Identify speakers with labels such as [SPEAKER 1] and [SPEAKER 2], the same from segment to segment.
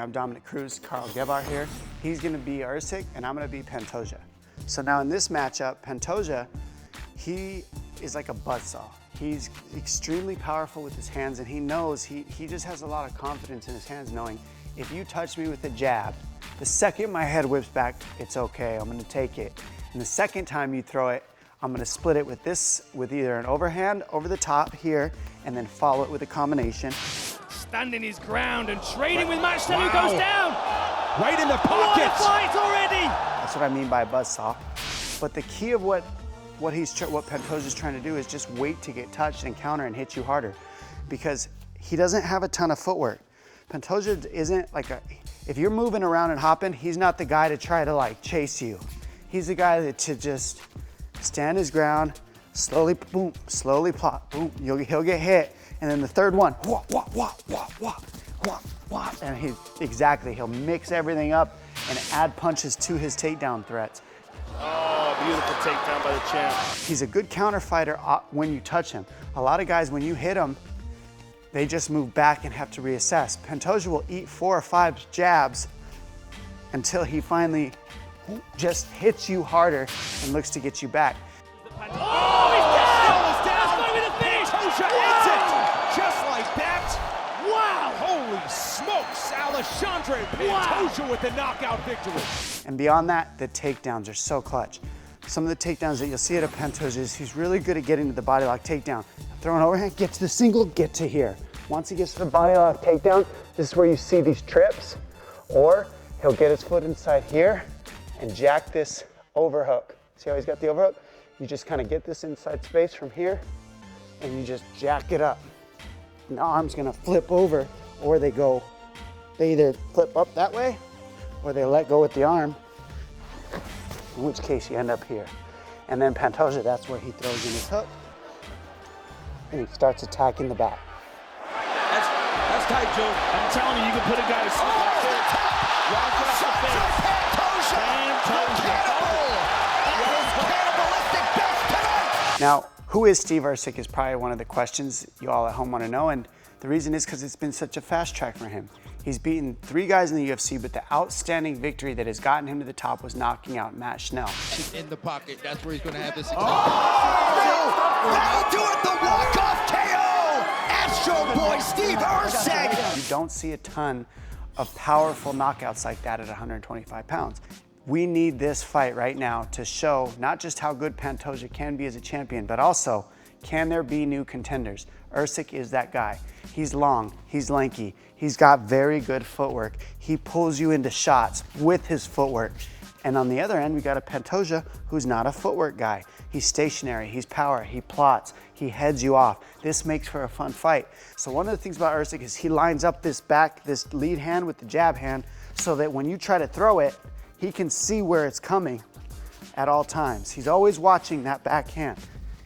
[SPEAKER 1] I'm Dominick Cruz, Carl Gebhard here. He's gonna be Erceg and I'm gonna be Pantoja. So now in this matchup, Pantoja, he is like a buzzsaw. He's extremely powerful with his hands and he knows, he just has a lot of confidence in his hands knowing if you touch me with a jab, the second my head whips back, it's okay, I'm gonna take it. And the second time you throw it, I'm gonna split it with this, with either an overhand over the top here and then follow it with a combination.
[SPEAKER 2] Standing his ground and trading with Matchtel, who goes down.
[SPEAKER 3] Right in the pocket.
[SPEAKER 2] What a fight already.
[SPEAKER 1] That's what I mean by a buzzsaw. But the key of what Pantoja's trying to do is just wait to get touched and counter and hit you harder, because he doesn't have a ton of footwork. Pantoja isn't like if you're moving around and hopping, he's not the guy to try to like chase you. He's the guy to just stand his ground, slowly boom, slowly plop, boom. He'll get hit. And then the third one, wah, wah, wah, wah, wah, wah, wah. And he'll mix everything up and add punches to his takedown threats.
[SPEAKER 2] Oh, beautiful takedown by the champ.
[SPEAKER 1] He's a good counter fighter when you touch him. A lot of guys, when you hit them, they just move back and have to reassess. Pantoja will eat 4 or 5 jabs until he finally just hits you harder and looks to get you back.
[SPEAKER 2] Oh, he's down! He's down! That's going to be the finish!
[SPEAKER 3] Pantoja ends it! Just like that.
[SPEAKER 2] Wow!
[SPEAKER 3] Holy smokes! Alexandre Pantoja with the knockout victory.
[SPEAKER 1] And beyond that, the takedowns are so clutch. Some of the takedowns that you'll see at a Pantoja is he's really good at getting to the body lock takedown. Throw an overhand, get to the single, get to here. Once he gets to the body lock takedown, this is where you see these trips. Or he'll get his foot inside here and jack this overhook. See how he's got the overhook? You just kind of get this inside space from here and you just jack it up. And the arm's gonna flip over, or they either flip up that way or they let go with the arm, in which case you end up here. And then Pantoja, that's where he throws in his hook and he starts attacking the back.
[SPEAKER 2] That's tight, Joe. I'm telling you, you can put a guy to sleep like this. Right across the face.
[SPEAKER 1] Now, who is Steve Erceg is probably one of the questions you all at home want to know, and the reason is because it's been such a fast track for him. He's beaten 3 guys in the UFC, but the outstanding victory that has gotten him to the top was knocking out Matt Schnell.
[SPEAKER 4] In the pocket, that's where he's going to have this.
[SPEAKER 5] That'll do it, the walk-off KO! Astro Boy Steve Erceg!
[SPEAKER 1] You don't see a ton of powerful knockouts like that at 125 pounds. We need this fight right now to show not just how good Pantoja can be as a champion, but also, can there be new contenders? Erceg is that guy. He's long, he's lanky, he's got very good footwork. He pulls you into shots with his footwork. And on the other end, we got a Pantoja who's not a footwork guy. He's stationary, he's power, he plots, he heads you off. This makes for a fun fight. So one of the things about Erceg is he lines up this lead hand with the jab hand so that when you try to throw it, he can see where it's coming at all times. He's always watching that backhand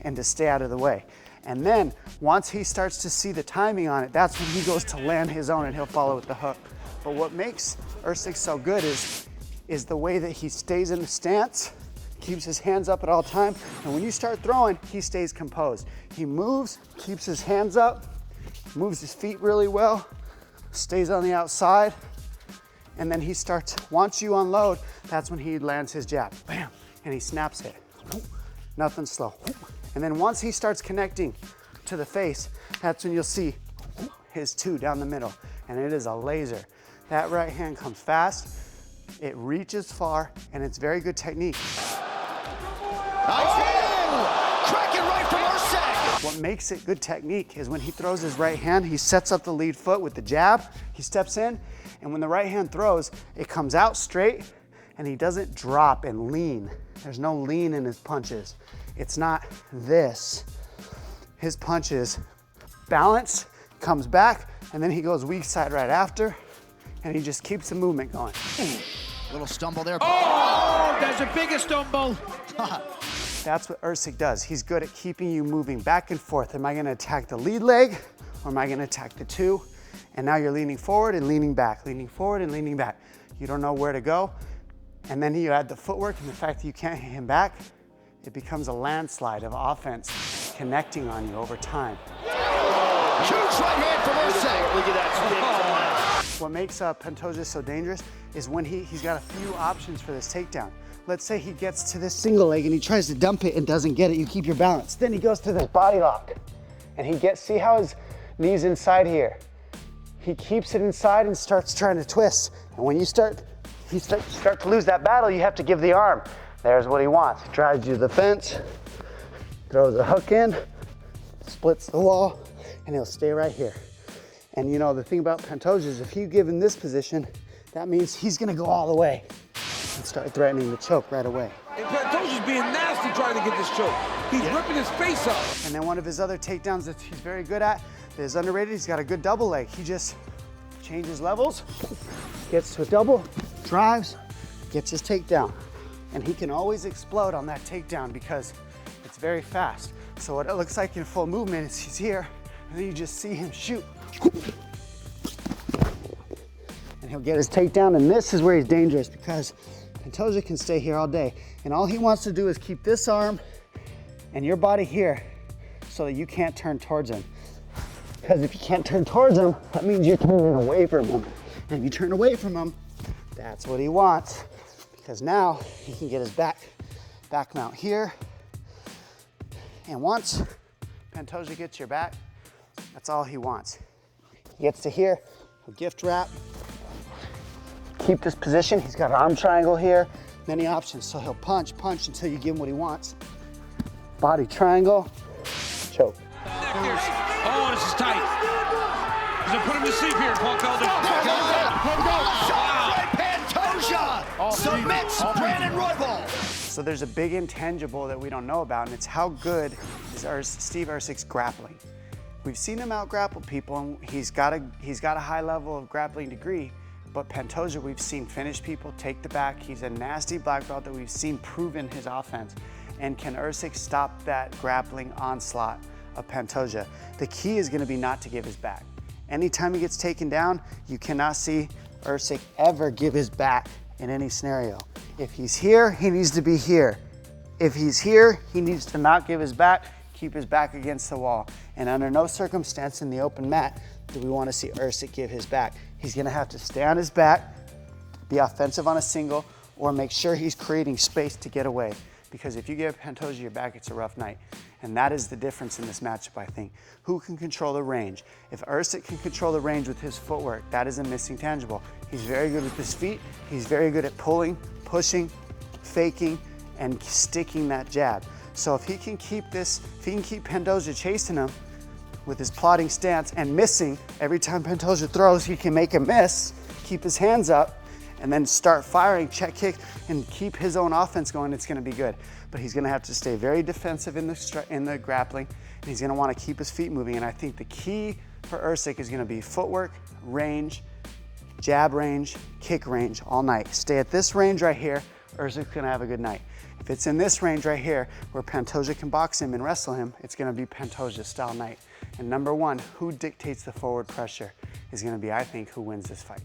[SPEAKER 1] and to stay out of the way. And then once he starts to see the timing on it, that's when he goes to land his own and he'll follow with the hook. But what makes Erceg so good is the way that he stays in the stance, keeps his hands up at all times, and when you start throwing, he stays composed. He moves, keeps his hands up, moves his feet really well, stays on the outside, and then he starts, once you unload, that's when he lands his jab, bam, and he snaps it. Nothing slow. And then once he starts connecting to the face, that's when you'll see his 2 down the middle, and it is a laser. That right hand comes fast, it reaches far, and it's very good technique.
[SPEAKER 5] Nice hit! Cracking right from Erceg!
[SPEAKER 1] What makes it good technique is when he throws his right hand, he sets up the lead foot with the jab, he steps in, and when the right hand throws, it comes out straight, and he doesn't drop and lean. There's no lean in his punches. It's not this. His punches balance, comes back, and then he goes weak side right after, and he just keeps the movement going.
[SPEAKER 5] Little stumble there.
[SPEAKER 2] Oh, there's a bigger stumble.
[SPEAKER 1] That's what Erceg does. He's good at keeping you moving back and forth. Am I gonna attack the lead leg, or am I gonna attack the 2? And now you're leaning forward and leaning back, leaning forward and leaning back. You don't know where to go. And then you add the footwork and the fact that you can't hit him back, it becomes a landslide of offense connecting on you over time.
[SPEAKER 5] Huge right hand from Erceg.
[SPEAKER 2] Look at that stick.
[SPEAKER 1] what makes Pantoja so dangerous is when he's got a few options for this takedown. Let's say he gets to this single leg and he tries to dump it and doesn't get it, you keep your balance. Then he goes to this body lock and see how his knee's inside here. He keeps it inside and starts trying to twist. And when you start to lose that battle, you have to give the arm. There's what he wants. He drives you to the fence, throws a hook in, splits the wall, and he'll stay right here. And you know, the thing about Pantoja is if you give him this position, that means he's gonna go all the way and start threatening the choke right away.
[SPEAKER 2] And Pantoja's being nasty trying to get this choke. He's ripping his face up.
[SPEAKER 1] And then one of his other takedowns that he's very good at, that is underrated, he's got a good double leg. He just changes levels, gets to a double, drives, gets his takedown. And he can always explode on that takedown because it's very fast. So what it looks like in full movement is he's here, and then you just see him shoot. And he'll get his takedown, and this is where he's dangerous because Pantoja can stay here all day. And all he wants to do is keep this arm and your body here so that you can't turn towards him. Because if you can't turn towards him, that means you're turning away from him. And if you turn away from him, that's what he wants. Because now he can get his back mount here. And once Pantoja gets your back, that's all he wants. He gets to here, he'll gift wrap, keep this position. He's got an arm triangle here, many options. So he'll punch until you give him what he wants. Body triangle, choke.
[SPEAKER 2] Oh, this is tight. He's gonna put him to sleep here, Paul Felder.
[SPEAKER 5] Pantoja submits Brandon Royval.
[SPEAKER 1] So there's a big intangible that we don't know about, and it's how good is Steve Erceg's grappling. We've seen him out-grapple people, and he's got a high level of grappling degree, but Pantoja, we've seen finish people, take the back. He's a nasty black belt that we've seen proven his offense. And can Erceg stop that grappling onslaught of Pantoja? The key is gonna be not to give his back. Anytime he gets taken down, you cannot see Erceg ever give his back in any scenario. If he's here, he needs to be here. If he's here, he needs to not give his back, keep his back against the wall. And under no circumstance in the open mat do we want to see Erceg give his back. He's gonna have to stay on his back, be offensive on a single, or make sure he's creating space to get away. Because if you give Pantoja your back, it's a rough night. And that is the difference in this matchup, I think. Who can control the range? If Erceg can control the range with his footwork, that is a missing tangible. He's very good with his feet. He's very good at pulling, pushing, faking, and sticking that jab. So if he can keep Pantoja chasing him with his plodding stance and missing, every time Pantoja throws, he can make him miss, keep his hands up, and then start firing, check kick, and keep his own offense going, it's gonna be good. But he's gonna have to stay very defensive in the grappling, and he's gonna wanna keep his feet moving. And I think the key for Erceg is gonna be footwork, range, jab range, kick range all night. Stay at this range right here, Erceg's gonna have a good night. If it's in this range right here, where Pantoja can box him and wrestle him, it's gonna be Pantoja style night. And number one, who dictates the forward pressure is gonna be, I think, who wins this fight.